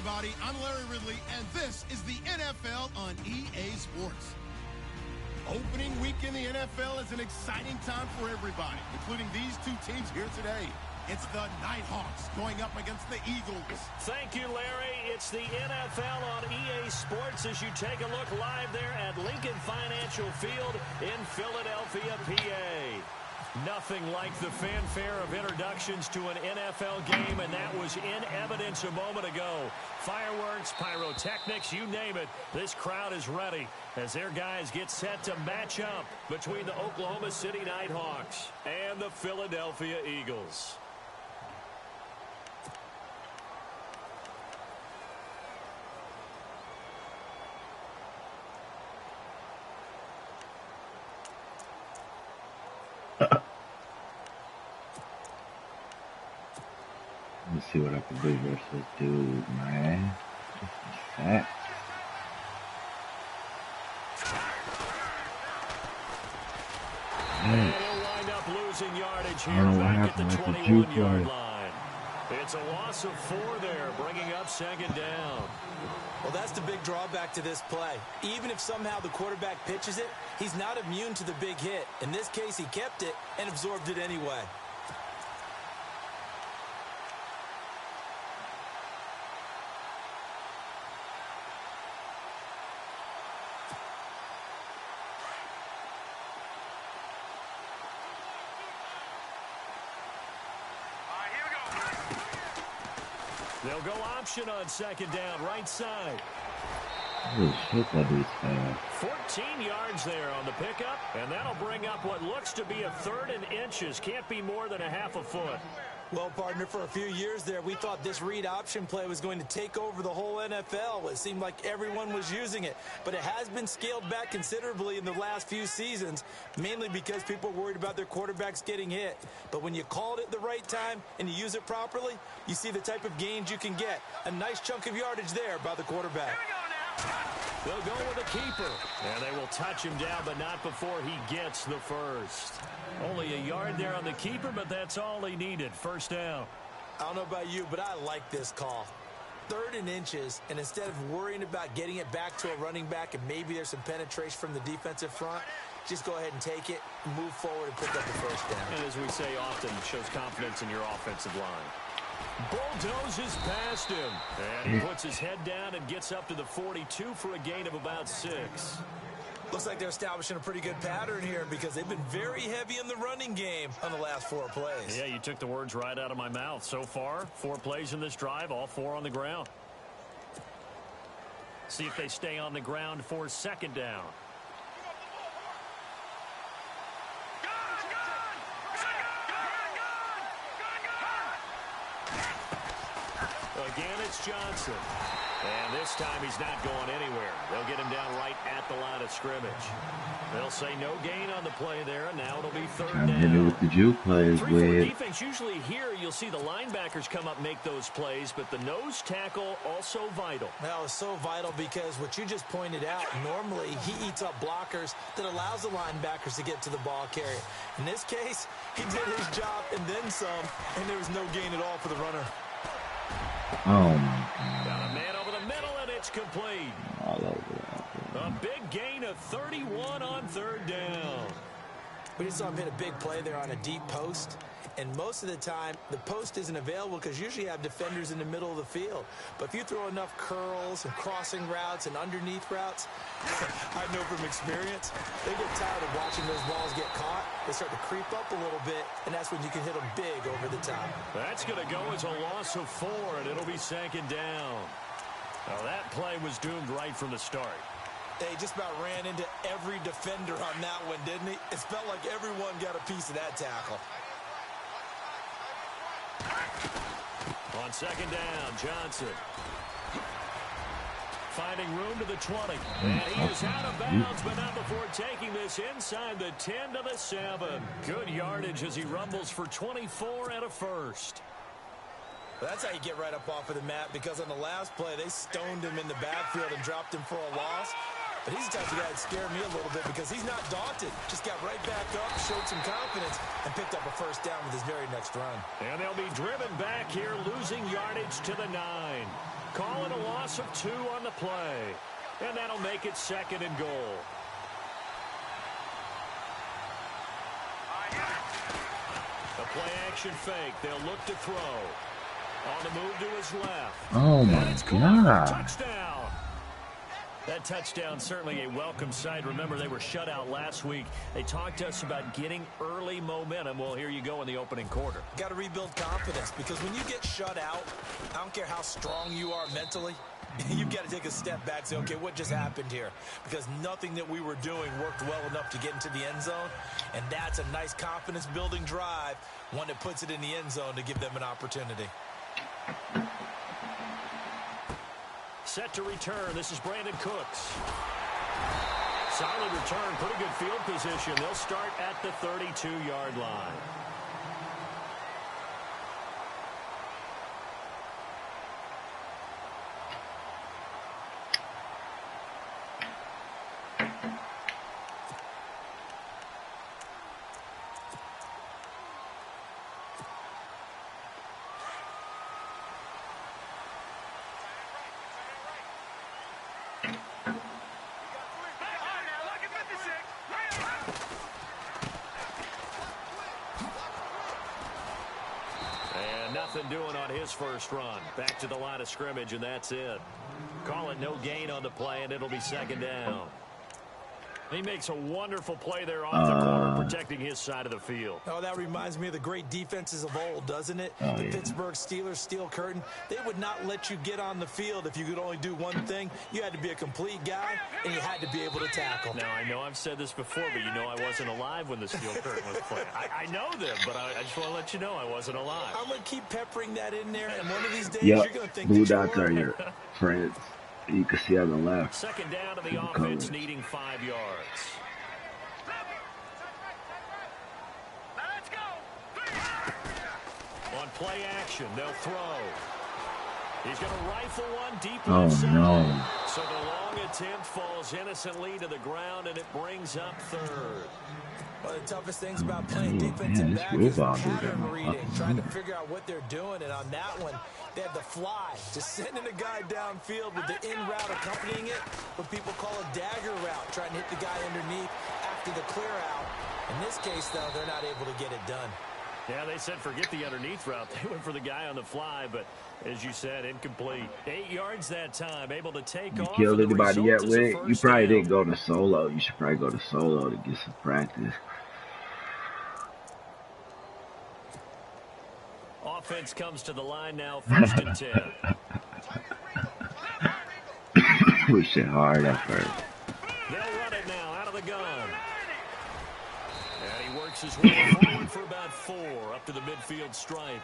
everybody. I'm Larry Ridley, and this is the NFL on EA Sports. Opening week in the NFL is an exciting time for everybody, including these two teams here today. It's the Nighthawks going up against the Eagles. Thank you, Larry. It's the NFL on EA Sports as you take a look live there at Lincoln Financial Field in Philadelphia, PA. Nothing like the fanfare of introductions to an NFL game, and that was in evidence a moment ago. Fireworks, pyrotechnics, you name it. This crowd is ready as their guys get set to match up between the Oklahoma City Nighthawks and the Philadelphia Eagles. Let's see what I can do versus dude, man. That. And he'll wind up losing yardage here back at the 21-yard line. It's a loss of 4 there, bringing up second down. Well, that's the big drawback to this play. Even if somehow the quarterback pitches it, he's not immune to the big hit. In this case, he kept it and absorbed it anyway. They'll go option on second down, right side. Holy shit, that dude's fast. 14 yards there on the pickup, and that'll bring up what looks to be a 3rd and inches. Can't be more than a half a foot. Well, partner, for a few years there, we thought this read option play was going to take over the whole NFL. It seemed like everyone was using it, but it has been scaled back considerably in the last few seasons, mainly because people are worried about their quarterbacks getting hit. But when you call it at the right time and you use it properly, you see the type of gains you can get. A nice chunk of yardage there by the quarterback. They'll go with a keeper, and they will touch him down, but not before he gets the first. Only a yard there on the keeper, but that's all he needed. First down. I don't know about you, but I like this call. 3rd and inches, and instead of worrying about getting it back to a running back and maybe there's some penetration from the defensive front, just go ahead and take it, move forward, and pick up the first down. And as we say often, it shows confidence in your offensive line. Bulldozes past him, and he puts his head down and gets up to the 42 for a gain of about 6. Looks like they're establishing a pretty good pattern here because they've been very heavy in the running game on the last 4 plays. Yeah, you took the words right out of my mouth. So far, 4 plays in this drive, all 4 on the ground. See if they stay on the ground for second down. Again, it's Johnson. And this time he's not going anywhere. They'll get him down right at the line of scrimmage. They'll say no gain on the play there, and now it'll be 3rd down. Hit it with the juke plays. 3-4 defense, usually here you'll see the linebackers come up and make those plays, but the nose tackle also vital. That was so vital because what you just pointed out, normally he eats up blockers that allows the linebackers to get to the ball carrier. In this case, he did his job and then some, and there was no gain at all for the runner. Oh, my God. Got a man over the middle, and it's complete. All over that. A big gain of 31 on 3rd down. We just saw him hit a big play there on a deep post. And most of the time, the post isn't available because usually you have defenders in the middle of the field. But if you throw enough curls and crossing routes and underneath routes, I know from experience, they get tired of watching those balls get caught. They start to creep up a little bit, and that's when you can hit them big over the top. That's going to go as a loss of 4, and it'll be second down. Now, that play was doomed right from the start. They just about ran into every defender on that one, didn't he? It felt like everyone got a piece of that tackle. On second down, Johnson. Finding room to the 20. And he is out of bounds, but not before taking this inside the 10 to the 7. Good yardage as he rumbles for 24 and a first. That's how you get right up off of the mat, because on the last play, they stoned him in the backfield and dropped him for a loss. But he's the type of guy that scared me a little bit because he's not daunted. Just got right back up, showed some confidence, and picked up a first down with his very next run. And they'll be driven back here, losing yardage to the 9. Call it a loss of 2 on the play. And that'll make it 2nd and goal. The play action fake. They'll look to throw. On the move to his left. Oh my God. Touchdown. That touchdown certainly a welcome sight. Remember, they were shut out last week. They talked to us about getting early momentum. Well, here you go in the opening quarter. Got to rebuild confidence because when you get shut out, I don't care how strong you are mentally, you've got to take a step back and say, okay, what just happened here? Because nothing that we were doing worked well enough to get into the end zone, and that's a nice confidence-building drive, one that puts it in the end zone to give them an opportunity. Set to return. This is Brandon Cooks. Solid return. Pretty good field position. They'll start at the 32-yard line. Nothing doing on his first run. Back to the line of scrimmage, and that's it. Call it no gain on the play, and it'll be 2nd down. He makes a wonderful play there off the corner, protecting his side of the field. Oh, that reminds me of the great defenses of old, doesn't it? The Pittsburgh Steelers, steel curtain. They would not let you get on the field if you could only do one thing. You had to be a complete guy, and you had to be able to tackle. Now, I know I've said this before, but you know I wasn't alive when the steel curtain was playing. I know them, but I just want to let you know I wasn't alive. I'm going to keep peppering that in there, and one of these days you're going to think blue that dots are your friends. You can see on the left. 2nd down to the offense, needing 5 yards. On play action, they'll throw. He's going to rifle one deep left side. No. So the long attempt falls innocently to the ground, and it brings up 3rd. One of the toughest things about playing defensive back is pattern reading, trying to figure out what they're doing. And on that one, they had the fly, just sending a guy downfield with the in route accompanying it, what people call a dagger route, trying to hit the guy underneath after the clear out. In this case, though, they're not able to get it done. Yeah, they said forget the underneath route. They went for the guy on the fly, but as you said, incomplete. 8 yards that time, able to take off. You killed anybody yet, Rick? You probably didn't go to solo. You should probably go to solo to get some practice. Offense comes to the line now, 1st and 10. Push it hard at first. They'll run it now out of the gun. And he works his way forward for about 4 up to the midfield stripe.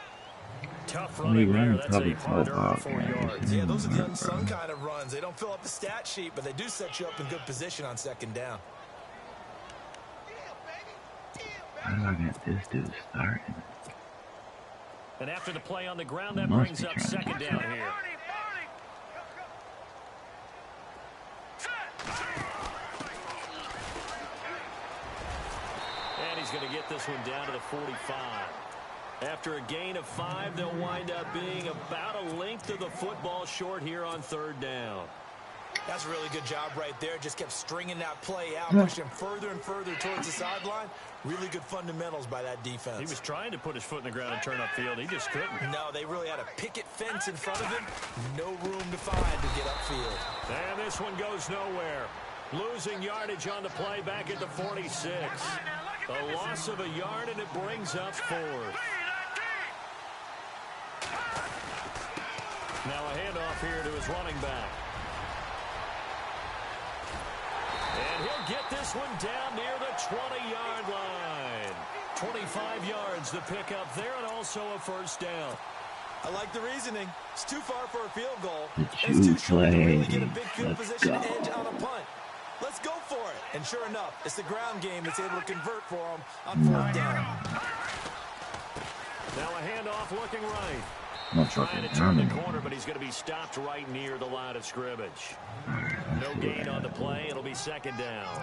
Tough running there. That's a punt early, 4 yards. Yeah, those are the unsung kind of runs. They don't fill up the stat sheet, but they do set you up in good position on 2nd down. How do I get this dude starting? And after the play on the ground, that brings up 2nd down here. And he's going to get this one down to the 45. After a gain of 5, they'll wind up being about a length of the football short here on 3rd down. That's a really good job right there. Just kept stringing that play out, pushing him further and further towards the sideline. Really good fundamentals by that defense. He was trying to put his foot in the ground and turn upfield. He just couldn't. No, they really had a picket fence in front of him. No room to find to get upfield. And this one goes nowhere. Losing yardage on the play back at the 46. A loss of a yard, and it brings up 4th. Now a handoff here to his running back. And he'll get this one down near the 20-yard line. 25 yards to pick up there, and also a 1st down. I like the reasoning. It's too far for a field goal. It's too short to really play. get a big field position edge on a punt. Let's go for it. And sure enough, it's the ground game that's able to convert for him on 4th down. Now a handoff looking right. Not Trying fucking to turn the dominant. corner, but he's going to be stopped right near the line of scrimmage. No No gain on the play. It'll be second down.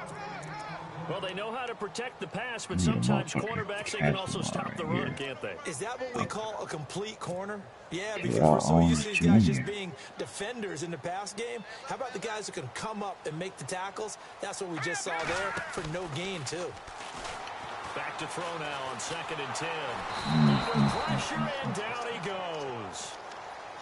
Well, they know how to protect the pass, but sometimes cornerbacks, they can also stop the run, can't they? Is that what we call a complete corner? Yeah, because we're so used to these guys just being defenders in the pass game. How about the guys who can come up and make the tackles? That's what we just saw there for no gain, too. Back to throw now on 2nd and 10. Under pressure, and down he goes.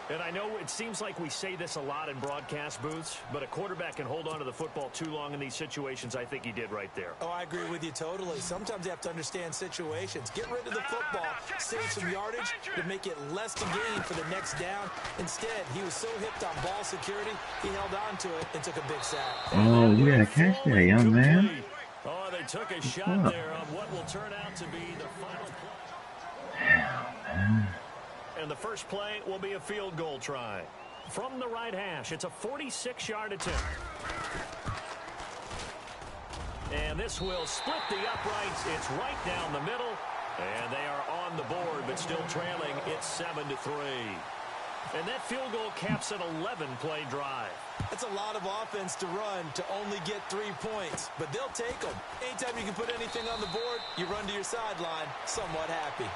And I know it seems like we say this a lot in broadcast booths, but a quarterback can hold on to the football too long in these situations. I think he did right there. Oh, I agree with you totally. Sometimes you have to understand situations. Get rid of the football, save some yardage to make it less to gain for the next down. Instead, he was so hipped on ball security, he held on to it and took a big sack. Oh, you gotta catch that, young man. Oh, they took a shot there on what will turn out to be the final play. Hell, man. And the first play will be a field goal try. From the right hash, it's a 46-yard attempt. And this will split the uprights. It's right down the middle. And they are on the board, but still trailing. It's 7-3. And that field goal caps an 11-play drive. That's a lot of offense to run to only get 3 points, but they'll take them. Anytime you can put anything on the board, you run to your sideline somewhat happy.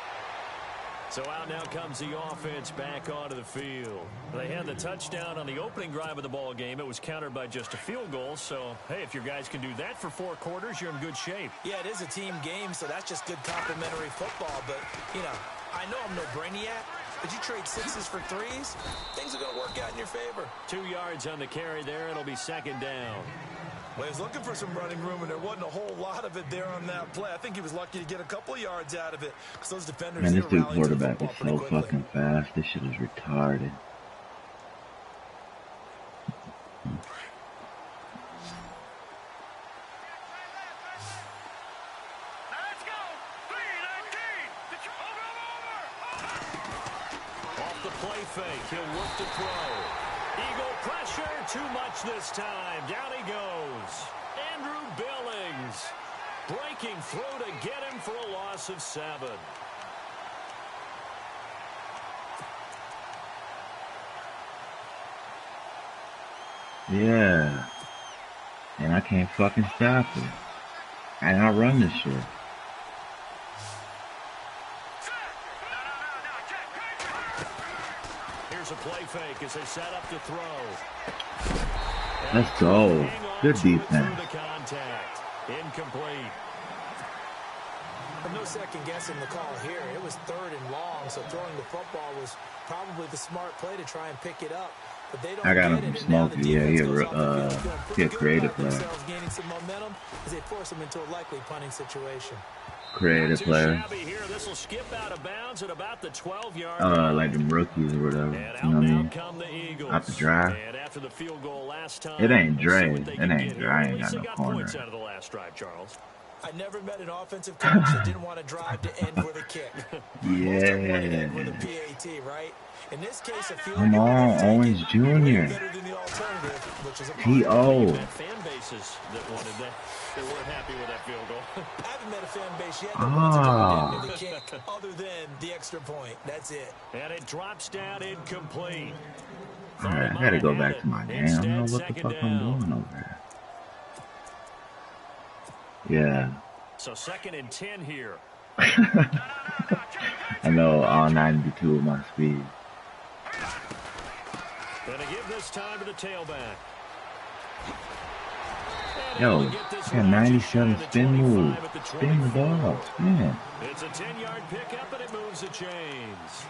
So out now comes the offense back onto the field. They had the touchdown on the opening drive of the ball game. It was countered by just a field goal. So, hey, if your guys can do that for 4 quarters, you're in good shape. Yeah, it is a team game, so that's just good complimentary football. But, you know, I know I'm no brainiac, but you trade 6s for 3s, things are going to work out in your favor. 2 yards on the carry there. It'll be second down. Well, he was looking for some running room, and there wasn't a whole lot of it there on that play. I think he was lucky to get a couple of yards out of it because those defenders. Man, this dude quarterback is so fucking fast. This shit is retarded. Off the play fake, he'll look to throw. Eagle pressure, too much this time. Down he goes. Andrew Billings breaking through to get him for a loss of 7. Yeah. And I can't fucking stop it. And I run this shit. Here's a play fake as they set up to throw. Let's go. Good defense. The contact. Incomplete. No second guessing the call here. It was 3rd and long, so throwing the football was probably the smart play to try and pick it up. But they don't. I got him from Smokey. Yeah, he a creative player. Gaining some momentum as they force him into a likely punting situation. Creative player. Here. This will skip out of bounds at about the 12-yard line. Like them rookies or whatever. You know what I mean? Out the drive. And after the field goal last time, it ain't Dre. It ain't Dre. I ain't got no corner. Points out of the last drive, Charles. I never met an offensive coach that didn't want to drive to end with a kick. Yeah. With a PAT, right? In this case, a field Come on, Owens Jr. P.O. Fan bases that wanted that. They weren't happy with that field goal. I haven't met a fan base yet that wants to the kick other than the extra point. That's it. And it drops down incomplete. Alright, I gotta go back to my damn. I don't know what the fuck I'm doing over there. Yeah. So 2nd and 10 here. I know all 92 with my speed. Gonna give this time to the tailback. Yo, got 97 spin move. Spin the ball. Spin. It's a 10-yard pickup and it moves the chains.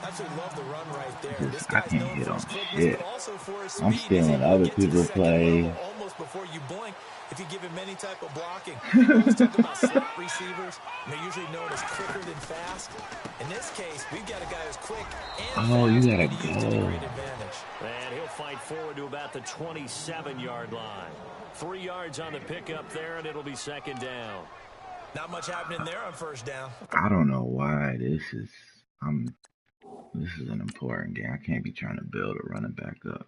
Absolutely love the run right there. I can't hit on shit. I'm stealing other people's play. Almost before you blink, if you give him any type of blocking. Let's talk about slot receivers. They're usually known as quicker than fast. In this case, we've got a guy who's quick and fast. You gotta go. And he'll fight forward to about the 27-yard line. 3 yards on the pickup there, and it'll be second down. Not much happening there on first down. I don't know why this is an important game. I can't be trying to build a running back up.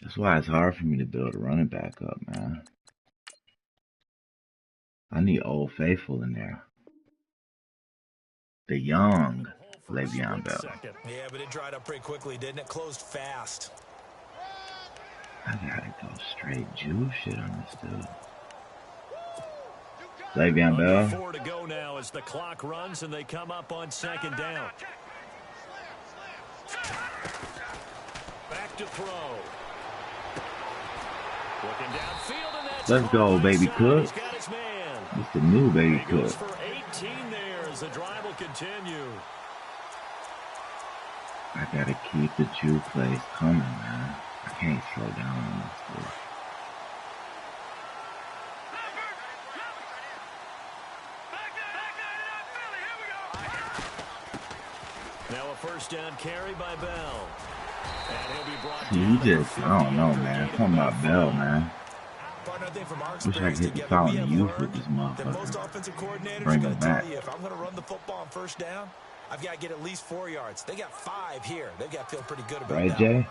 That's why it's hard for me to build a running back up, man. I need Old Faithful in there. The young Le'Veon Bell. Yeah, but it dried up pretty quickly, didn't it? Closed fast. I gotta go Straight Jew shit on this dude. Le'Veon Bell. 4 to go now as the clock runs and they come up on second down. Back to throw. Looking downfield, and that's Let's go, baby Cook. He's got his man. It's the new baby He goes Cook. for 18 there as the drive will continue. I gotta keep the Jew plays coming, man. I can't slow down on this dude. Now a first down carry by Bell. And he'll be brought See, down. he just, I don't know, man. Talking about Bell, man. Wish I could get the foul in the youth with this Most motherfucker. offensive coordinators Bring are him going to tell back. you, if I'm going to run the football on first down, I've got to get at least 4 yards. They got 5 here. They've got to feel pretty good about Right, that. Jay?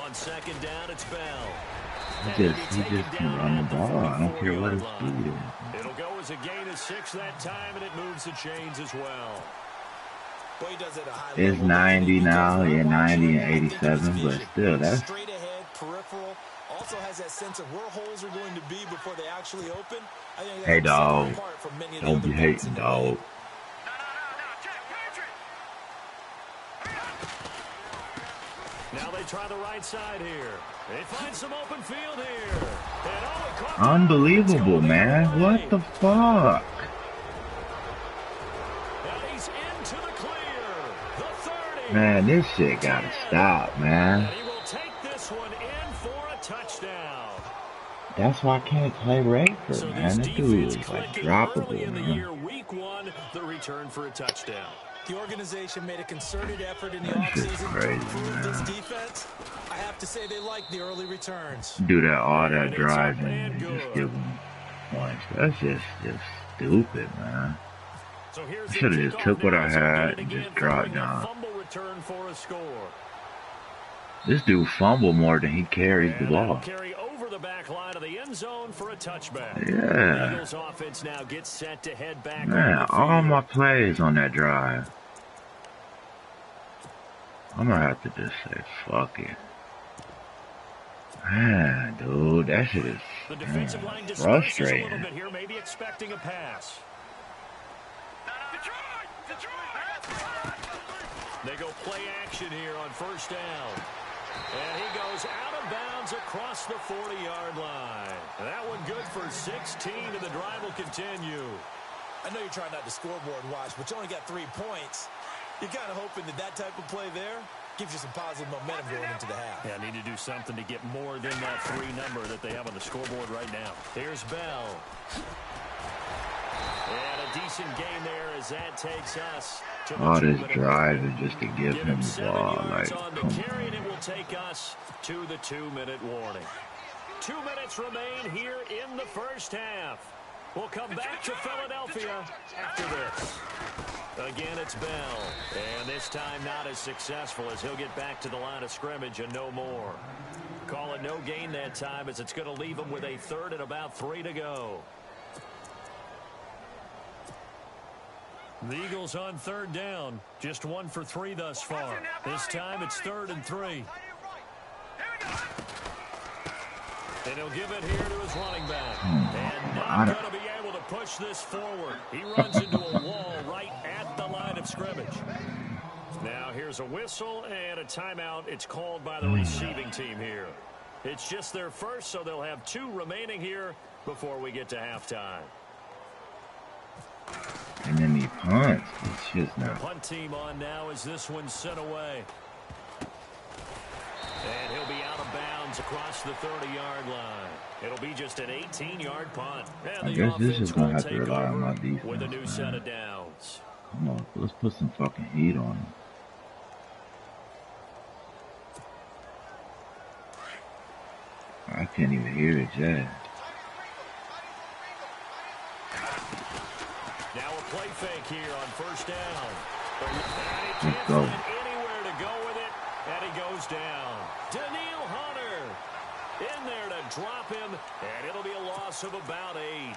On second down, it's Bell. He just can run the ball. I don't care what his speed is. It'll go as a gain of 6 that time, and it moves the chains as well. Well, he does it at a high It's level. 90 now, yeah, 90 and I think 87, his but vision, still, that's straight ahead, peripheral. Also has that sense of where holes are going to be before they actually open. I think Hey, that's what sets him dog. apart from many of the Don't other be backs hating, in the dog. league. Now they try the right side here. They find some open field here. And oh, it caught unbelievable, man. What the fuck? Now he's into the clear. The 30. Man, this shit gotta stop, man. And he will take this one in for a touchdown. That's why I can't play Rayford, So man. this That dude defense is like clicking early droppable, in the man. year, week 1, the return for a touchdown. The organization made a concerted effort in the That shit's offseason crazy, to improve man. this defense. I have to say they like the early returns. Do that all that And it's up driving and and just good. give him points. That's just stupid, man. So here's Shoulda the just kickoff took what now I as they'll had get it and again just dropped following a down. fumble return for a score. This dude fumble more than he carries the And that'll ball. carry over the back line of the end zone for a touchback. Yeah. Eagles offense now gets set to head back Man, over the all field. my plays on that drive. I'm gonna have to just say fuck it. Man, dude, that shit is The defensive line disperses a frustrating. little bit here, maybe expecting a pass. They go play action here on first down. And he goes out of bounds across the 40-yard line. That one good for 16, and the drive will continue. I know you're trying not to scoreboard watch, but you only got 3 points. You're kind of hoping that that type of play there gives you some positive momentum going into the half. Yeah, need to do something to get more than that 3 number that they have on the scoreboard right now. Here's Bell. And a decent game there as that takes us to the All this 2-minute driving warning. just to give Give him him the 7 ball. yards Like, on the come carry, and it on. will take us to the 2-minute warning. 2 minutes remain here in the first half. We'll come back to Philadelphia after this. Again, it's Bell. And this time not as successful as he'll get back to the line of scrimmage and no more. Call it no gain that time as it's going to leave him with a 3rd and about 3 to go. The Eagles on 3rd down. Just 1 for 3 thus far. This time it's 3rd and 3. And he'll give it here to his running back. And not going to be able to push this forward. He runs into a wall right at the line of scrimmage. Now here's a whistle and a timeout. It's called by the receiving team here. It's just their first, so they'll have 2 remaining here before we get to halftime. And then he punts. It's just The not. punt team on now as this one's sent away. And he'll be out of bounds across the 30-yard line. It'll be just an 18-yard punt. And I the guess this offense is gonna will have to take rely on over my defense, with a new man. set of downs. Come on, let's put some fucking heat on him. I can't even hear it yet. Now a play fake here on first down. And he Let's can't go. find anywhere to go with it, and he goes down. Daniil Hunter in there to drop him, and it'll be a loss of about 8.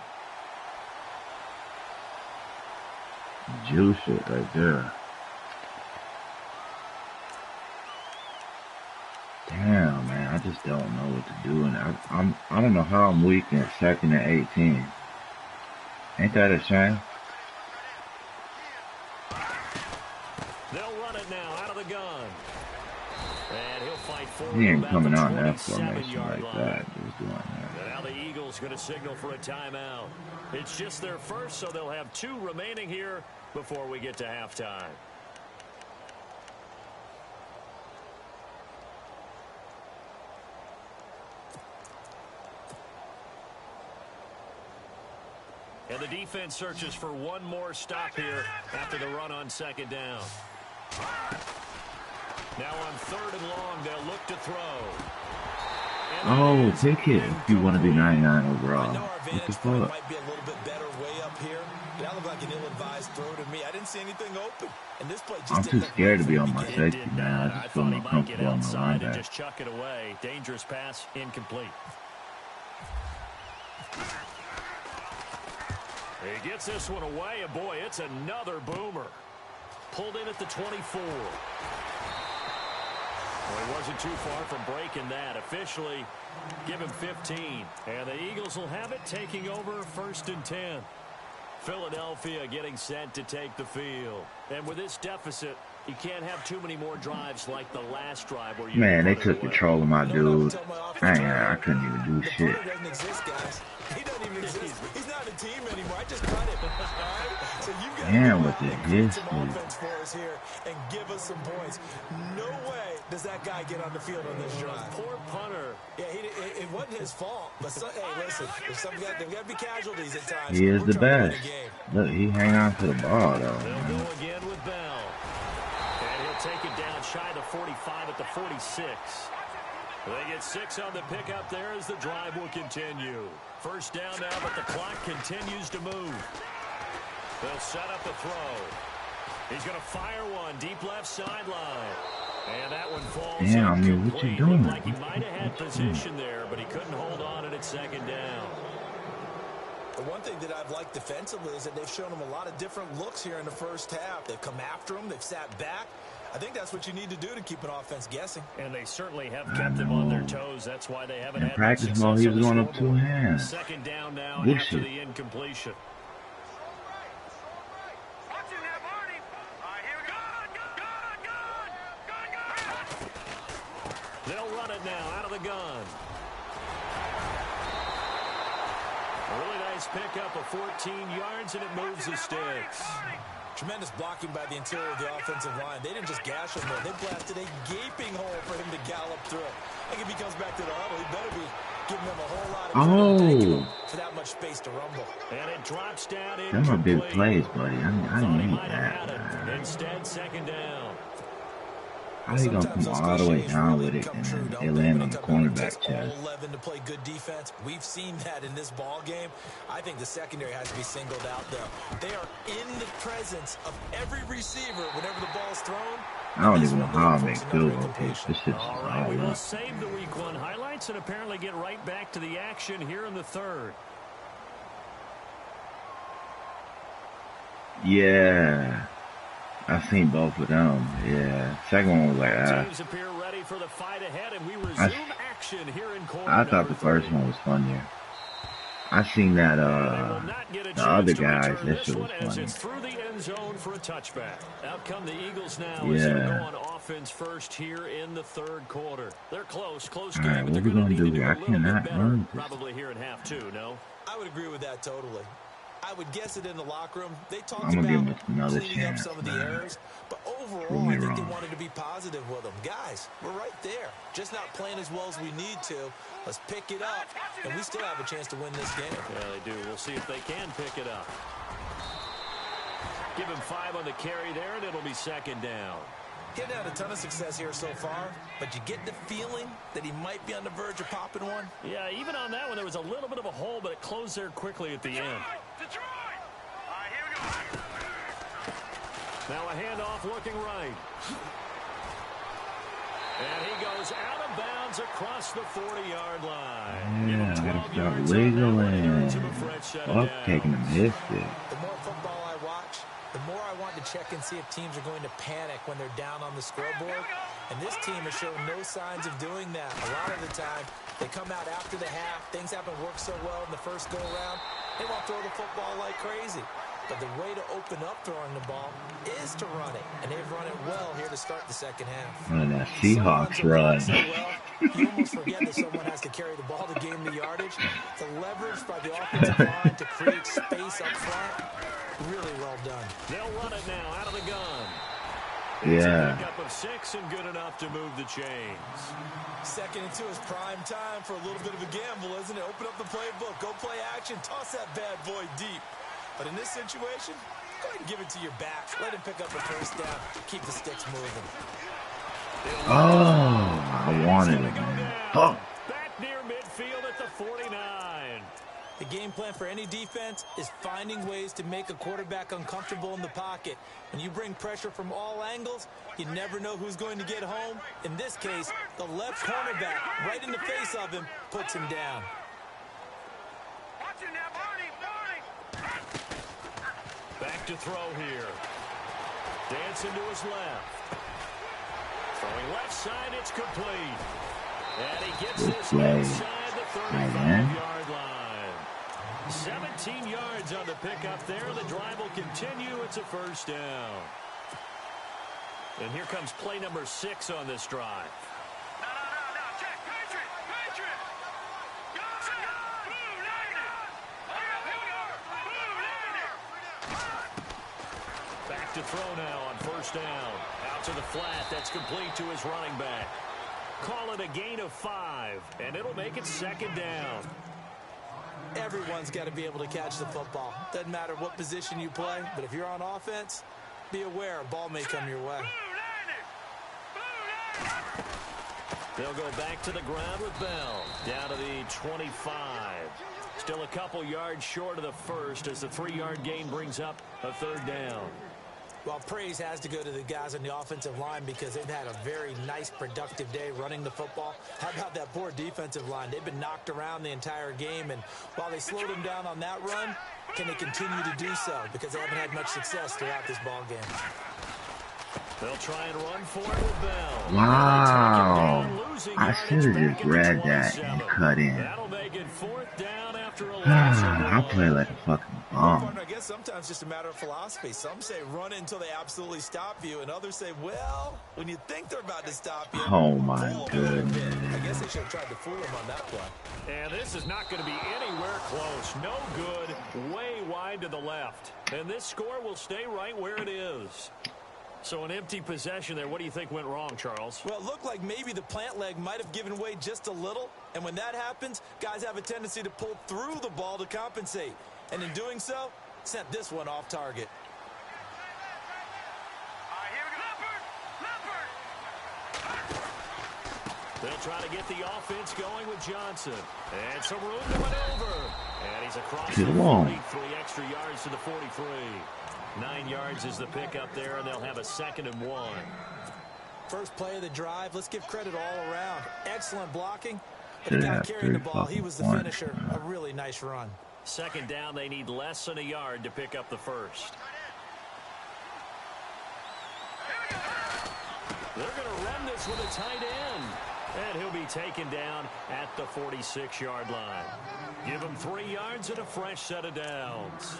Juice it right there. Damn, man, I just don't know what to do, and I don't know how I'm weak in 2nd and 18. Ain't that a shame? They'll run it now out of the gun. And he'll fight forward. He ain't coming out in that 27 formation yard like line. that. Just doing that. And now the Eagles going to signal for a timeout. It's just their first, so they'll have 2 remaining here before we get to halftime. And the defense searches for one more stop here after the run on 2nd down. Now on 3rd and long, they'll look to throw. Oh, take it if you want to be 99 overall. I know our What the vantage point fuck? might be a little bit better way up here. That looked like an ill-advised throw to me. I didn't see anything open. And this play just I'm too didn't look scared to be right on from my the beginning. safety, man. I just feel more comfortable on my And linebacker. just chuck it away. Dangerous pass, incomplete. He gets this one away, and boy, it's another boomer. Pulled in at the 24. Well, he wasn't too far from breaking that. Officially, give him 15. And the Eagles will have it, taking over 1st and 10. Philadelphia getting set to take the field. And with this deficit, you can't have too many more drives like the last drive where you Man, they put it took away. control of my dude. I couldn't even do shit. The doesn't exist, guys. He doesn't even exist. He's not a team anymore. I just cut him. All right? So you've got Damn, to with the create some history. offense for us here and give us some points. No way does that guy get on the field on this drive. Poor punter. Yeah, it wasn't his fault. But hey, listen, there've got to be casualties at times. He is We're the trying to win best. a game. Look, he hang on to the ball, though, They'll man. go again with Bell. And he'll take it down shy of the 45 at the 46. They get 6 on the pickup there as the drive will continue. 1st down now, but the clock continues to move. They'll set up the throw. He's going to fire one deep left sideline. And that one falls Damn, I mean, what you incomplete. doing? Looked like he might have had position there, but he couldn't hold on at 2nd down. The one thing that I've liked defensively is that they've shown him a lot of different looks here in the 1st half. They've come after him. They've sat back. I think that's what you need to do to keep an offense guessing. And they certainly have kept them on their toes. That's why they haven't In had practice much mode, success he on was the going up 2 scoreboard. hands. 2nd down now Good after shit. the incompletion. They'll run it now out of the gun. A really nice pickup of 14 yards, and it moves the sticks. Tremendous blocking by the interior of the offensive line. They didn't just gash him there. They blasted a gaping hole for him to gallop through. I think if he comes back to the huddle, he better be giving them a whole lot of time for that much space to rumble. And it drops down Them are big incomplete. plays, buddy. I Thought he need might have that, had it. man. Instead, 2nd down. How he gonna come all the way down with it and then they land on the cornerback chest? All 11 to play good defense. We've seen that in this ball game. I think the secondary has to be singled out, though. They are in the presence of every receiver whenever the ball's thrown. I don't even know how I make field goal kicks. This shit's All right, we all will up. save the Week 1 highlights and apparently get right back to the action here in the 3rd. Yeah. I seen both of them. Yeah. Second one was like, Teams appear ready for the fight ahead, and we resume action here in quarter I thought the number first 3. one was funnier. I seen that, They will not get a the chance other to guys, return that this shit one was as funny. it's through the end zone for a touchback. Out come the Eagles now as they go Yeah. on offense first here in the 3rd quarter. They're close All game, right, but what they're we going gonna to need to do? do I a little bit cannot better run this. probably here in half 2, no? I would agree with that totally. I would guess it in the locker room. They talked I'm gonna give about him another cleaning up chance, some of the man. errors, but Prove overall, me I think they wrong. wanted to be positive with them. Guys, we're right there. Just not playing as well as we need to. Let's pick it up, and we still have a chance to win this game. Yeah, they do. We'll see if they can pick it up. Give him 5 on the carry there, and it'll be 2nd down. Getting out a ton of success here so far, but you get the feeling that he might be on the verge of popping one. Yeah, even on that one, there was a little bit of a hole, but it closed there quickly at the end. Now a handoff looking right. And he goes out of bounds across the 40-yard line. Yeah, I gotta 12 stop yards on that one, and wiggling. earns him a fresh set Fuck down. taking the biscuit. The more football I watch, the more I want to check and see if teams are going to panic when they're down on the scoreboard. And this team has shown no signs of doing that. A lot of the time, they come out after the half. Things haven't worked so well in the first go-around. They won't throw the football like crazy. But the way to open up throwing the ball is to run it. And they've run it well here to start the second half. And that Seahawks run. So well, you almost forget that someone has to carry the ball to gain the yardage. The leverage by the offensive line to create space up front, really well done. They'll run it now out of the gun. Yeah. It's a pickup of 6 and good enough to move the chains. Second and 2 is prime time for a little bit of a gamble, isn't it? Open up the playbook, go play action, toss that bad boy deep. But in this situation, go ahead and give it to your back. Let him pick up the first down. Keep the sticks moving. Oh, I wanted it, man. Oh. Back near midfield at the 49. The game plan for any defense is finding ways to make a quarterback uncomfortable in the pocket. When you bring pressure from all angles, you never know who's going to get home. In this case, the left cornerback, right in the face of him, puts him down. Back to throw here. Dancing to his left. Throwing left side, it's complete. And he gets this inside the 35-yard line. 17 yards on the pickup there. The drive will continue. It's a first down. And here comes play number 6 on this drive. To throw now on first down. Out to the flat. That's complete to his running back. Call it a gain of 5, and it'll make it second down. Everyone's got to be able to catch the football. Doesn't matter what position you play, but if you're on offense, be aware a ball may come your way. They'll go back to the ground with Bell. Down to the 25. Still a couple yards short of the first as the 3-yard gain brings up a third down. Well, praise has to go to the guys on the offensive line because they've had a very nice, productive day running the football. How about that poor defensive line? They've been knocked around the entire game, and while they slowed them down on that run, can they continue to do so? Because they haven't had much success throughout this ball game. They'll try and run for it with Bell. Wow. I should have just read that and cut in. That'll make it 4th down after a I play like a fucking bomb. I guess sometimes it's just a matter of philosophy. Some say run it until they absolutely stop you, and others say, well, when you think they're about to stop you, oh my goodness. I guess they should have tried to fool him on that play. And this is not going to be anywhere close. No good, way wide to the left. And this score will stay right where it is. So an empty possession there. What do you think went wrong, Charles? Well, it looked like maybe the plant leg might have given way just a little. And when that happens, guys have a tendency to pull through the ball to compensate. And in doing so, sent this one off target. They'll try to get the offense going with Johnson. And some room to maneuver. And he's across the 43 extra yards to the 43. 9 yards is the pickup there, and they'll have a 2nd and 1. First play of the drive. Let's give credit all around. Excellent blocking. But the guy carrying the ball, he was the finisher. A really nice run. Second down, they need less than a yard to pick up the first. They're going to run this with a tight end. And he'll be taken down at the 46-yard line. Give him 3 yards and a fresh set of downs.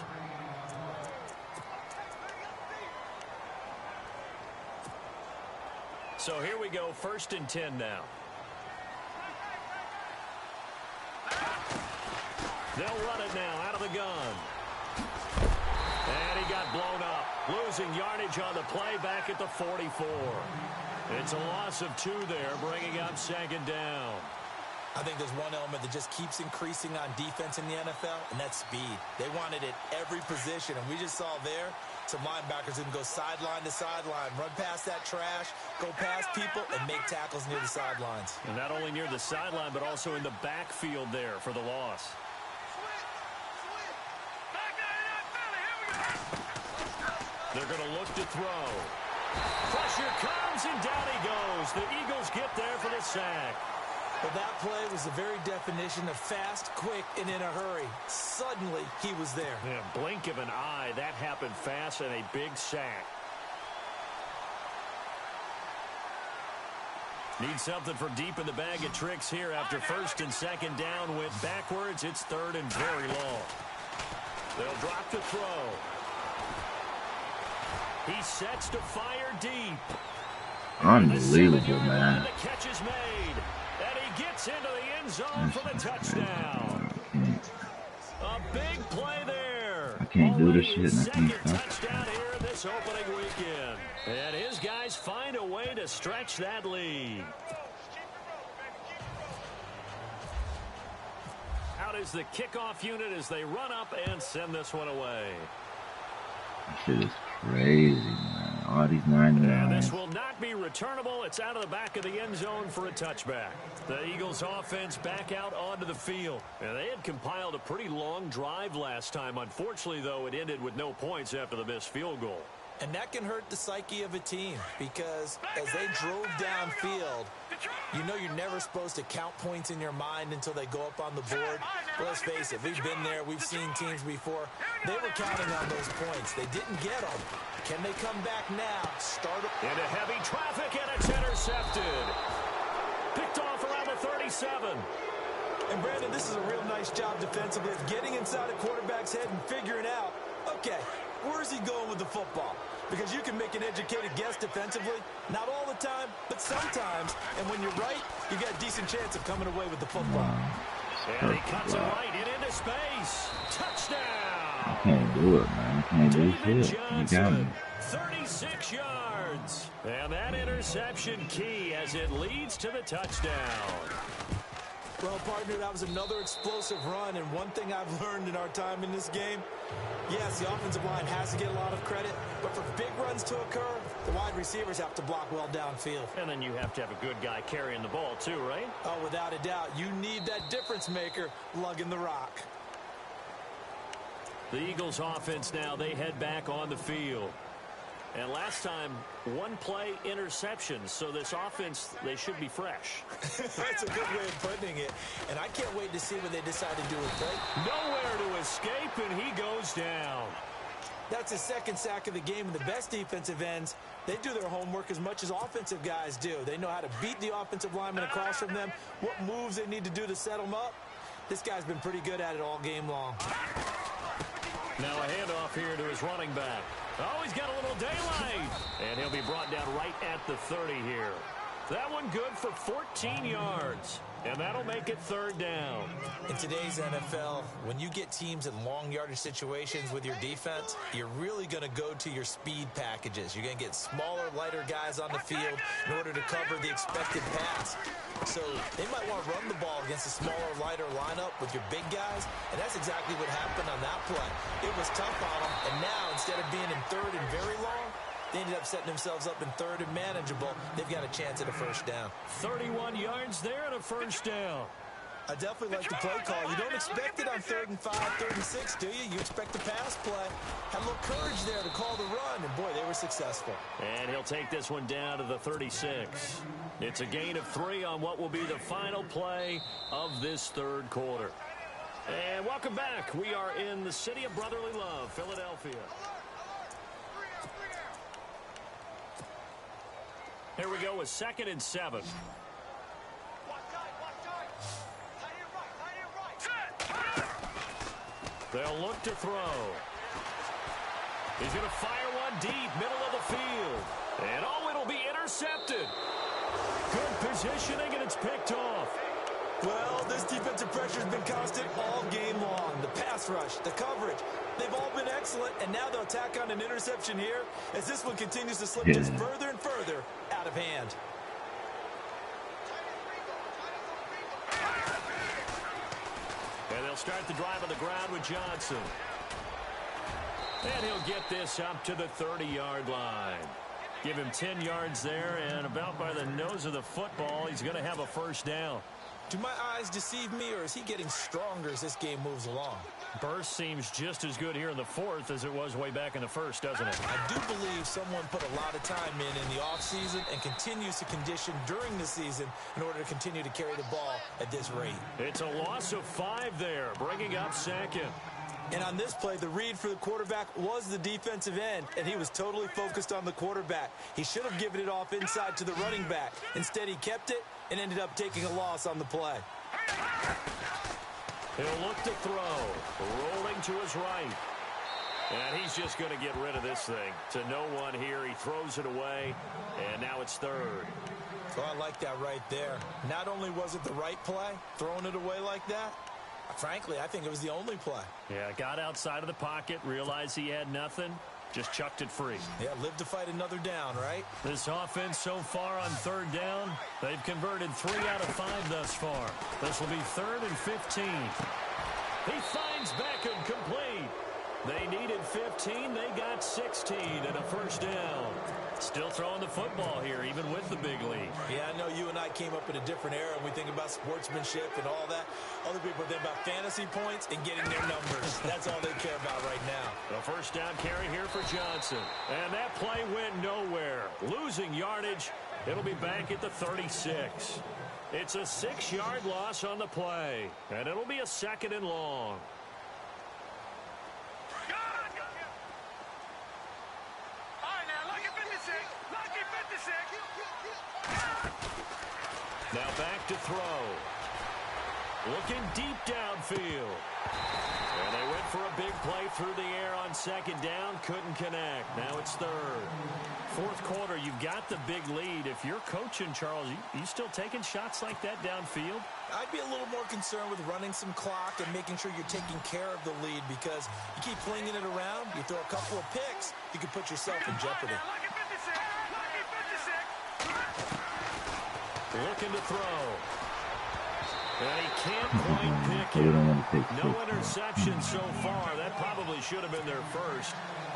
So here we go, 1st and 10 now. They'll run it now out of the gun. And he got blown up. Losing yardage on the play back at the 44. It's a loss of 2 there, bringing up 2nd down. I think there's one element that just keeps increasing on defense in the NFL, and that's speed. They want it at every position, and we just saw there some linebackers who can go sideline to sideline, run past that trash, go past people, and make tackles near the sidelines. And not only near the sideline, but also in the backfield there for the loss. They're going to look to throw. Pressure comes, and down he goes. The Eagles get there for the sack. Well, that play was the very definition of fast, quick, and in a hurry. Suddenly, he was there. Yeah, blink of an eye. That happened fast and a big sack. Need something for deep in the bag of tricks here after first and second down went backwards. It's third and very long. They'll drop to throw. He sets to fire deep. Unbelievable, man. The catch is made. And he gets into the end zone for the touchdown. A big play there. I can't do this shit. Second touchdown here this opening weekend. And his guys find a way to stretch that lead. Out is the kickoff unit as they run up and send this one away. That shit is crazy, man. All these 99. And this will not be returnable. It's out of the back of the end zone for a touchback. The Eagles offense back out onto the field. And they had compiled a pretty long drive last time. Unfortunately, though, it ended with no points after the missed field goal. And that can hurt the psyche of a team because as they drove downfield, you know you're never supposed to count points in your mind until they go up on the board. But let's face it, we've been there. We've seen teams before. They were counting on those points. They didn't get them. Can they come back now? Start into heavy traffic, and it's intercepted. Picked off around the 37. And Brandon, this is a real nice job defensively of getting inside a quarterback's head and figuring out, okay, where's he going with the football? Because you can make an educated guess defensively. Not all the time, but sometimes. And when you're right, you got a decent chance of coming away with the football. And he cuts it right into space. Touchdown. I can't do it, man. I can't do shit. You got me. 36 yards. And that interception key as it leads to the touchdown. Well, partner, that was another explosive run, and one thing I've learned in our time in this game, yes, the offensive line has to get a lot of credit, but for big runs to occur, the wide receivers have to block well downfield. And then you have to have a good guy carrying the ball too, right? Oh, without a doubt. You need that difference maker lugging the rock. The Eagles offense now, they head back on the field. And last time, one play interceptions. So this offense, they should be fresh. That's a good way of putting it. And I can't wait to see what they decide to do with Blake. Nowhere to escape, and he goes down. That's his second sack of the game. And the best defensive ends, they do their homework as much as offensive guys do. They know how to beat the offensive lineman across from them, what moves they need to do to set them up. This guy's been pretty good at it all game long. Now a handoff here to his running back. Oh, he's got a little daylight. And he'll be brought down right at the 30 here. That one good for 14 yards. And that'll make it third down. In today's NFL, when you get teams in long yardage situations with your defense, you're really going to go to your speed packages. You're going to get smaller, lighter guys on the field in order to cover the expected pass. So they might want to run the ball against a smaller, lighter lineup with your big guys, and that's exactly what happened on that play. It was tough on them, and now instead of being in third and very long, they ended up setting themselves up in third and manageable. They've got a chance at a first down. 31 yards there and a first down. I definitely like the play call. You don't expect it on 3rd and 5, 3rd and 6, do you? You expect the pass play. Had a little courage there to call the run, and boy, they were successful. And he'll take this one down to the 36. It's a gain of 3 on what will be the final play of this third quarter. And welcome back. We are in the city of brotherly love, Philadelphia. Here we go with 2nd and 7. They'll look to throw. He's going to fire one deep, middle of the field. And oh, it'll be intercepted. Good positioning, and it's picked off. Well, this defensive pressure has been constant all game long. The pass rush, the coverage, they've all been excellent, and now they'll tack on an interception here as this one continues to slip just further and further out of hand. And they'll start the drive on the ground with Johnson. And he'll get this up to the 30-yard line. Give him 10 yards there, and about by the nose of the football, he's going to have a first down. Do my eyes deceive me, or is he getting stronger as this game moves along? Burst seems just as good here in the fourth as it was way back in the first, doesn't it? I do believe someone put a lot of time in the offseason and continues to condition during the season in order to continue to carry the ball at this rate. It's a loss of 5 there, bringing up second. And on this play, the read for the quarterback was the defensive end, and he was totally focused on the quarterback. He should have given it off inside to the running back. Instead, he kept it and ended up taking a loss on the play. He'll look to throw, rolling to his right. And he's just going to get rid of this thing. To no one here, he throws it away, and now it's third. Oh, I like that right there. Not only was it the right play, throwing it away like that, frankly, I think it was the only play. Yeah, got outside of the pocket, realized he had nothing, just chucked it free. Yeah, live to fight another down, right? This offense so far on third down, they've converted 3 out of 5 thus far. This will be 3rd and 15. He finds Beckham complete. They needed 15, they got 16 and a first down. Still throwing the football here, even with the big lead. Yeah, I know you and I came up in a different era, and we think about sportsmanship and all that. Other people think about fantasy points and getting their numbers. That's all they care about right now. A first down carry here for Johnson. And that play went nowhere. Losing yardage. It'll be back at the 36. It's a 6-yard loss on the play. And it'll be a 2nd and long. Now back to throw. Looking deep downfield. And they went for a big play through the air on 2nd down. Couldn't connect. Now it's 3rd. 4th quarter, you've got the big lead. If you're coaching, Charles, you still taking shots like that downfield? I'd be a little more concerned with running some clock and making sure you're taking care of the lead, because you keep flinging it around, you throw a couple of picks, you could put yourself in jeopardy. Looking to throw. And he can't quite pick it. No interception so far. That probably should have been their first,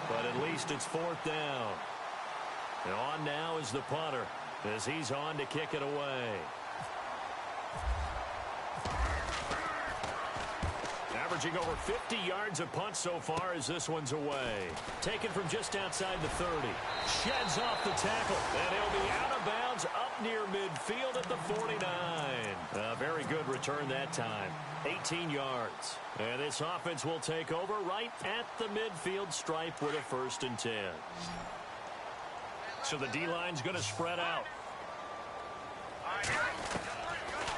but at least it's 4th down. And on now is the punter, as he's on to kick it away. Averaging over 50 yards a punt so far as this one's away. Taken from just outside the 30. Sheds off the tackle, and he'll be out of bounds up near midfield at the 49. A very good return that time. 18 yards. And this offense will take over right at the midfield stripe with a 1st and 10. So the D-line's going to spread out.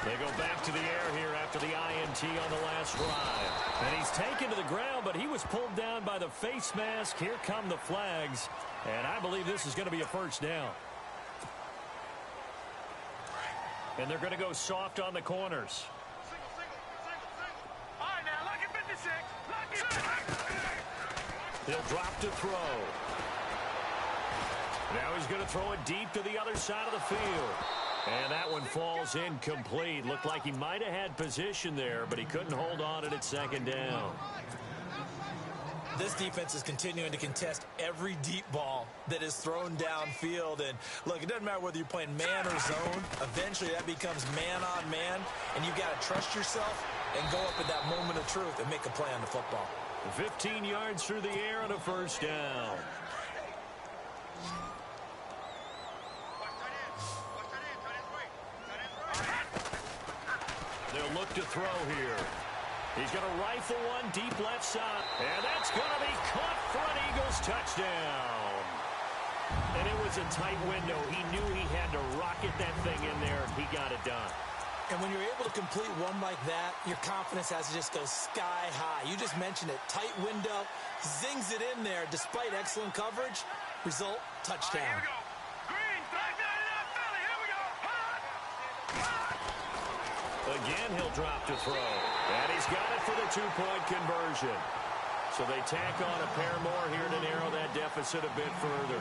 They go back to the air here after the INT on the last drive. And he's taken to the ground, but he was pulled down by the face mask. Here come the flags. And I believe this is going to be a 1st down. And they're going to go soft on the corners. He'll drop to throw. Now he's going to throw it deep to the other side of the field. And that one falls incomplete. Looked like he might have had position there, but he couldn't hold on to it at 2nd down. This defense is continuing to contest every deep ball that is thrown downfield. And look, it doesn't matter whether you're playing man or zone. Eventually that becomes man on man, and you've got to trust yourself and go up at that moment of truth and make a play on the football. 15 yards through the air and a 1st down. They'll look to throw here. He's going to rifle one deep left side. And that's going to be caught for an Eagles touchdown. And it was a tight window. He knew he had to rocket that thing in there, and he got it done. And when you're able to complete one like that, your confidence has to just go sky high. You just mentioned it. Tight window, zings it in there despite excellent coverage. Result, touchdown. Here we go. Green, throw down in that belly. Here we go. Again, he'll drop to throw. And he's got it for the 2-point conversion. So they tack on a pair more here to narrow that deficit a bit further.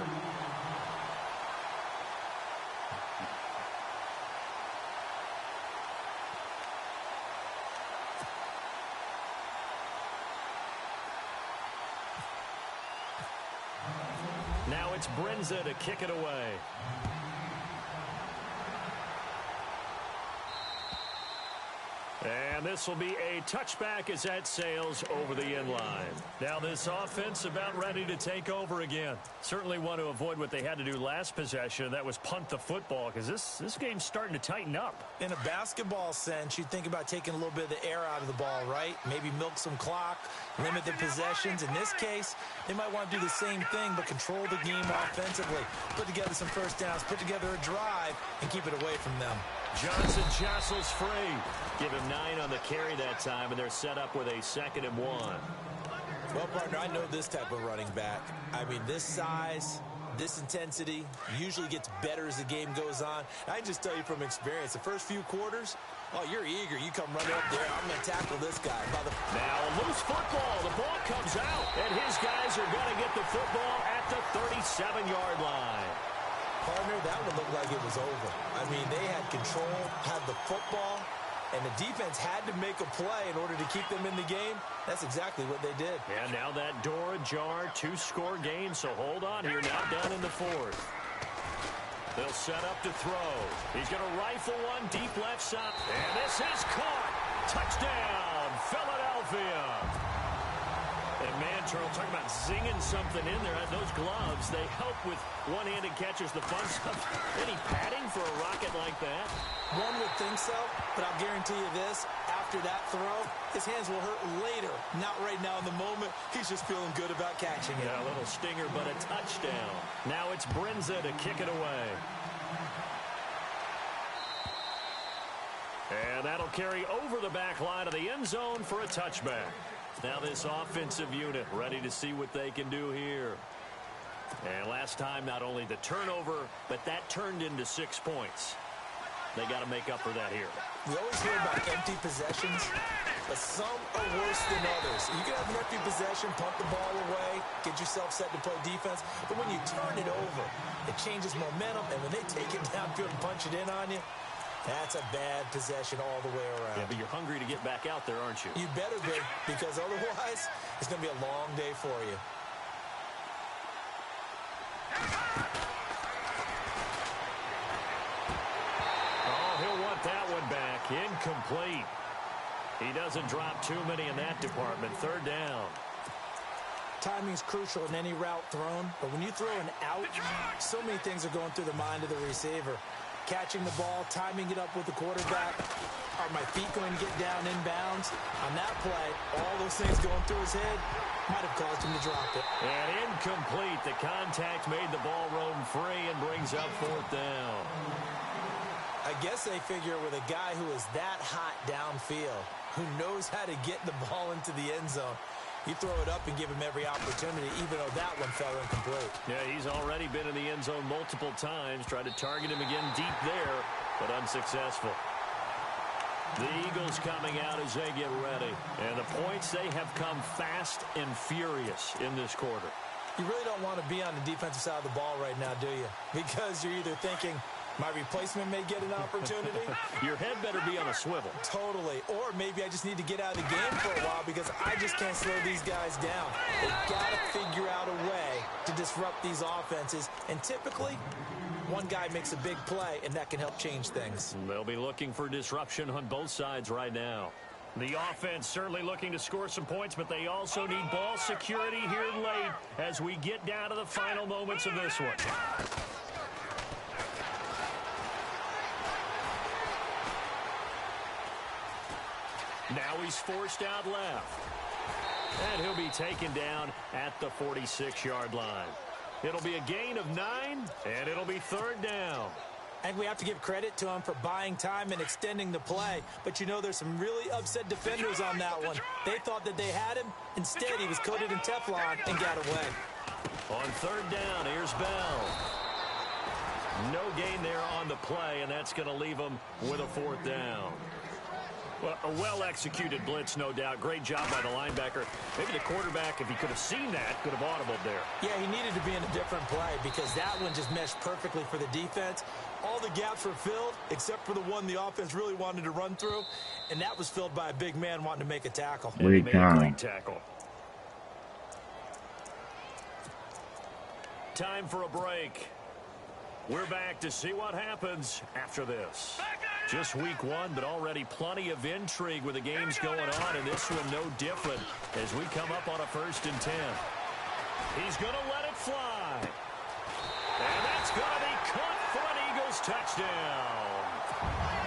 Now it's Brenza to kick it away. And this will be a touchback as that sails over the end line. Now this offense about ready to take over again. Certainly want to avoid what they had to do last possession. That was punt the football, because this game's starting to tighten up. In a basketball sense, you think about taking a little bit of the air out of the ball, right? Maybe milk some clock, limit the possessions. In this case, they might want to do the same thing, but control the game offensively. Put together some first downs, put together a drive, and keep it away from them. Johnson jostles free. Give him 9 on the carry that time, and they're set up with a 2nd and 1. Well, partner, I know this type of running back. I mean, this size, this intensity usually gets better as the game goes on. I just tell you from experience, the first few quarters, oh, you're eager. You come running up there. I'm going to tackle this guy. Now a loose football. The ball comes out, and his guys are going to get the football at the 37-yard line. Partner, that would look like it was over. I mean, they had control, had the football, and the defense had to make a play in order to keep them in the game. That's exactly what they did. And now that door ajar, 2-score game, so hold on here. Now down in the 4th. They'll set up to throw. He's going to rifle one deep left side. And this is caught. Touchdown, Philadelphia. And man, Charles, talking about zinging something in there. Those gloves, they help with one-handed catches, the fun stuff. Any padding for a rocket like that? One would think so, but I'll guarantee you this. After that throw, his hands will hurt later. Not right now in the moment. He's just feeling good about catching it. Yeah, a little stinger, but a touchdown. Now it's Brinza to kick it away. And that'll carry over the back line of the end zone for a touchback. Now this offensive unit ready to see what they can do here. And last time, not only the turnover, but that turned into 6 points. They got to make up for that here. We always hear about empty possessions, but some are worse than others. You can have an empty possession, punt the ball away, get yourself set to play defense, but when you turn it over, it changes momentum, and when they take it downfield and punch it in on you, that's a bad possession all the way around. Yeah, but you're hungry to get back out there, aren't you? You better be, because otherwise, it's going to be a long day for you. Oh, he'll want that one back. Incomplete. He doesn't drop too many in that department. 3rd down. Timing's crucial in any route thrown, but when you throw an out, so many things are going through the mind of the receiver. Catching the ball, timing it up with the quarterback. Are my feet going to get down inbounds? On that play, all those things going through his head might have caused him to drop it. And incomplete. The contact made the ball roam free and brings up 4th down. I guess they figure with a guy who is that hot downfield, who knows how to get the ball into the end zone, you throw it up and give him every opportunity, even though that one fell incomplete. Yeah, he's already been in the end zone multiple times. Tried to target him again deep there, but unsuccessful. The Eagles coming out as they get ready. And the points, they have come fast and furious in this quarter. You really don't want to be on the defensive side of the ball right now, do you? Because you're either thinking, my replacement may get an opportunity. Your head better be on a swivel. Totally. Or maybe I just need to get out of the game for a while because I just can't slow these guys down. They've got to figure out a way to disrupt these offenses. And typically, one guy makes a big play, and that can help change things. They'll be looking for disruption on both sides right now. The offense certainly looking to score some points, but they also need ball security here late as we get down to the final moments of this one. Now he's forced out left. And he'll be taken down at the 46-yard line. It'll be a gain of 9, and it'll be 3rd down. I think we have to give credit to him for buying time and extending the play. But you know there's some really upset defenders on that one. They thought that they had him. Instead, he was coated in Teflon and got away. On 3rd down, here's Bell. No gain there on the play, and that's going to leave him with a 4th down. Well, a well-executed blitz, no doubt. Great job by the linebacker. Maybe the quarterback, if he could have seen that, could have audibled there. Yeah, he needed to be in a different play because that one just meshed perfectly for the defense. All the gaps were filled except for the one the offense really wanted to run through, and that was filled by a big man wanting to make a tackle. And he made a great tackle. Time for a break. We're back to see what happens after this. Just week one, but already plenty of intrigue with the games going on, and this one no different as we come up on a 1st and 10. He's going to let it fly. And that's going to be caught for an Eagles touchdown.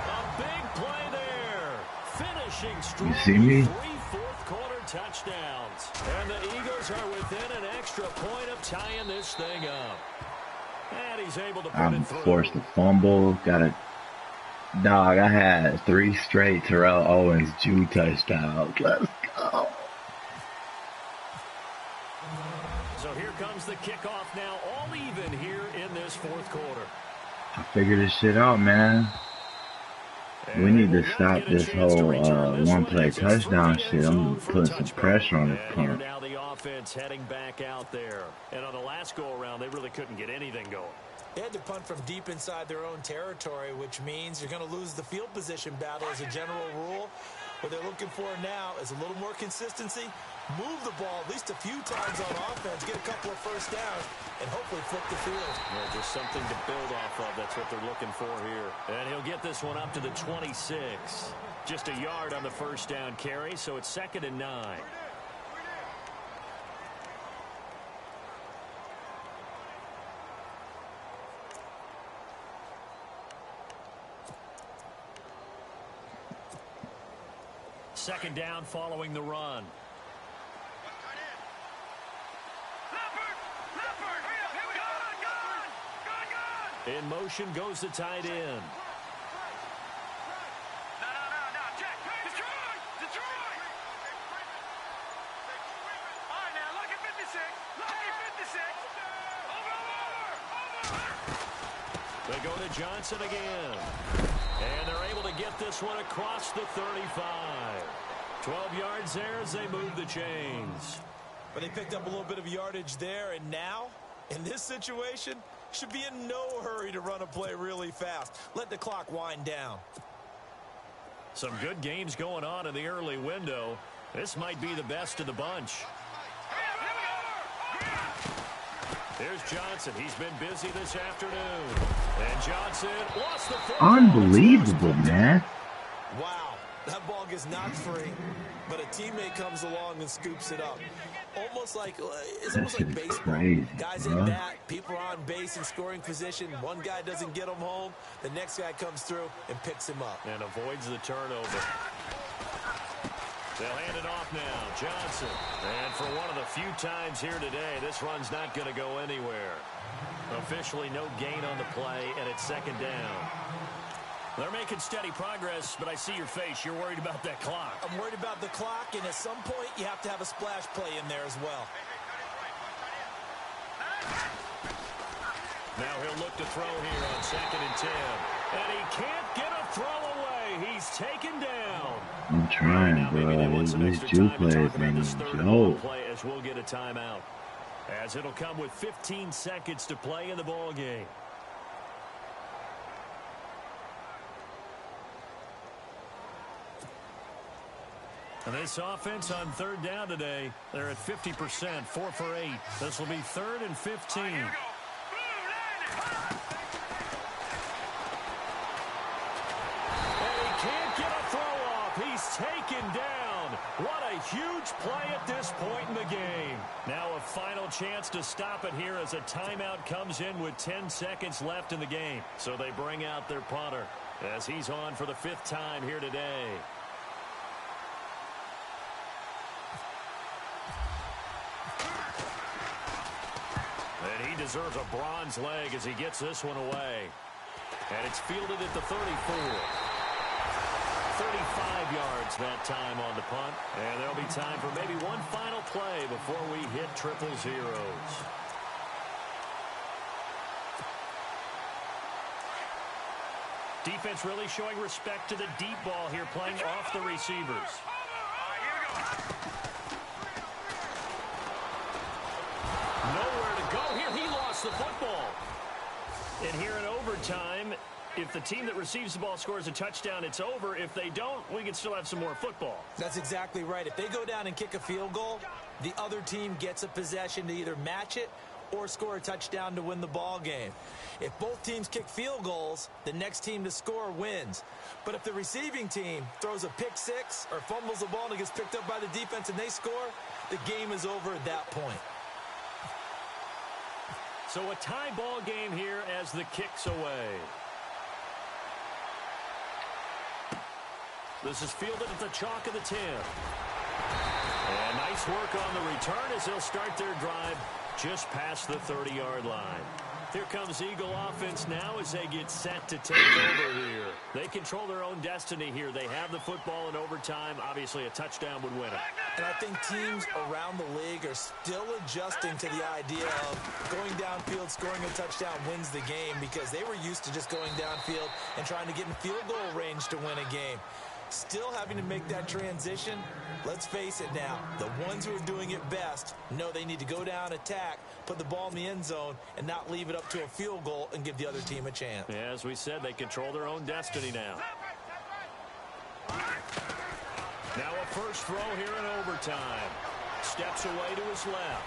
A big play there. Finishing strong. You see me? 3 fourth-quarter touchdowns. And the Eagles are within an extra point of tying this thing up. And he's able to put I'm it through. forced to fumble. Dog, I had 3 straight Terrell Owens Jew touchdowns. Let's go. So here comes the kickoff now, all even here in this 4th quarter. I figured this shit out, man. We need to stop this whole one-play touchdown shit. I'm putting some pressure on this punt. Now the offense heading back out there. And on the last go-around, they really couldn't get anything going. They had to punt from deep inside their own territory, which means you're going to lose the field position battle as a general rule. What they're looking for now is a little more consistency, move the ball at least a few times on offense, get a couple of first downs, and hopefully flip the field. Yeah, just something to build off of. That's what they're looking for here. And he'll get this one up to the 26. Just a yard on the first down carry, so it's 2nd and 9. Second down following the run. In motion goes the tight end. No, Jack. Detroit. All right, now, look at 56. Look at 56. Over. They go to Johnson again. And they're able to get this one across the 35. 12 yards there as they move the chains. But they picked up a little bit of yardage there, and now, in this situation, should be in no hurry to run a play really fast. Let the clock wind down. Some good games going on in the early window. This might be the best of the bunch. There's Johnson. He's been busy this afternoon. And Johnson lost the football. Unbelievable, man. Wow, that ball gets knocked free, but a teammate comes along and scoops it up. It's almost like baseball. Crazy, Guys bro. at bat, people are on base in scoring position. One guy doesn't get him home. The next guy comes through and picks him up. And avoids the turnover. They'll hand it off now. Johnson. And for one of the few times here today, this run's not going to go anywhere. Officially no gain on the play, and it's 2nd down. They're making steady progress, but I see your face. You're worried about that clock. I'm worried about the clock, and at some point, you have to have a splash play in there as well. Now he'll look to throw here on 2nd and 10. And he can't get a throw away. He's taken down. I'm trying, bro. These Jew players, man. Yo. Play as we'll get a timeout. As it'll come with 15 seconds to play in the ball game. And this offense on 3rd down today, they're at 50%, 4 for 8. This will be 3rd and 15. Here we go. And he can't get a throw off. He's taken down. What a huge play at this point in the game. Now a final chance to stop it here as a timeout comes in with 10 seconds left in the game. So they bring out their punter as he's on for the 5th time here today. And he deserves a bronze leg as he gets this one away. And it's fielded at the 34. 35 yards that time on the punt. And there'll be time for maybe one final play before we hit triple zeros. Defense really showing respect to the deep ball here, playing off the receivers. Nowhere to go here. He lost the football. And here in overtime, if the team that receives the ball scores a touchdown, it's over. If they don't, we can still have some more football. That's exactly right. If they go down and kick a field goal, the other team gets a possession to either match it or score a touchdown to win the ball game. If both teams kick field goals, the next team to score wins. But if the receiving team throws a pick six or fumbles the ball and it gets picked up by the defense and they score, the game is over at that point. So a tie ball game here as the kick's away. This is fielded at the chalk of the 10. And nice work on the return as they'll start their drive just past the 30-yard line. Here comes Eagle offense now as they get set to take over here. They control their own destiny here. They have the football in overtime. Obviously, a touchdown would win it. And I think teams around the league are still adjusting to the idea of going downfield, scoring a touchdown wins the game, because they were used to just going downfield and trying to get in field goal range to win a game. Still having to make that transition. Let's face it now, the ones who are doing it best know they need to go down, attack, put the ball in the end zone, and not leave it up to a field goal and give the other team a chance. Yeah, as we said, they control their own destiny now. Now a first throw here in overtime. Steps away to his left.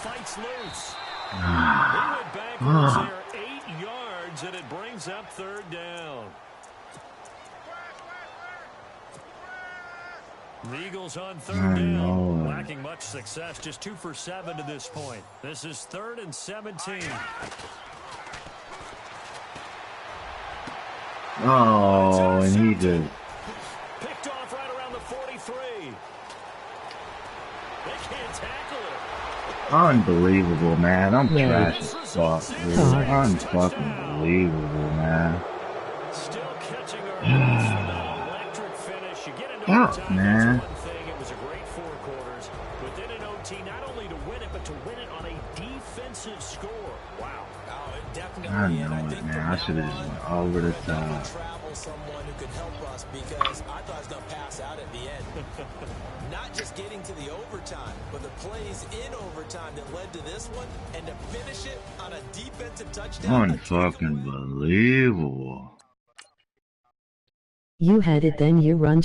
Fights loose. He went backwards there 8 yards, and it brings up third down. The Eagles on third down, lacking much success, just 2 for 7 to this point. This is 3rd and 17. Oh, and he just picked off right around the 43. They can't tackle it. unbelievable, man. I'm trash as fuck, dude. Unfucking-believable, man. Still catching our breath from that electric finish. You get into Fuck, man. one thing. It was a great 4 quarters. But then in OT, not only to win it, but to win it on a defensive score. Wow. Oh, it definitely. I know it, man. I should have just went over the top. Travel someone who could help us, because I thought I was going to pass out at the end. Not just getting to the overtime, but the plays in overtime that led to this one, and to finish it on a defensive touchdown. Unfucking believable. You had it, then you run.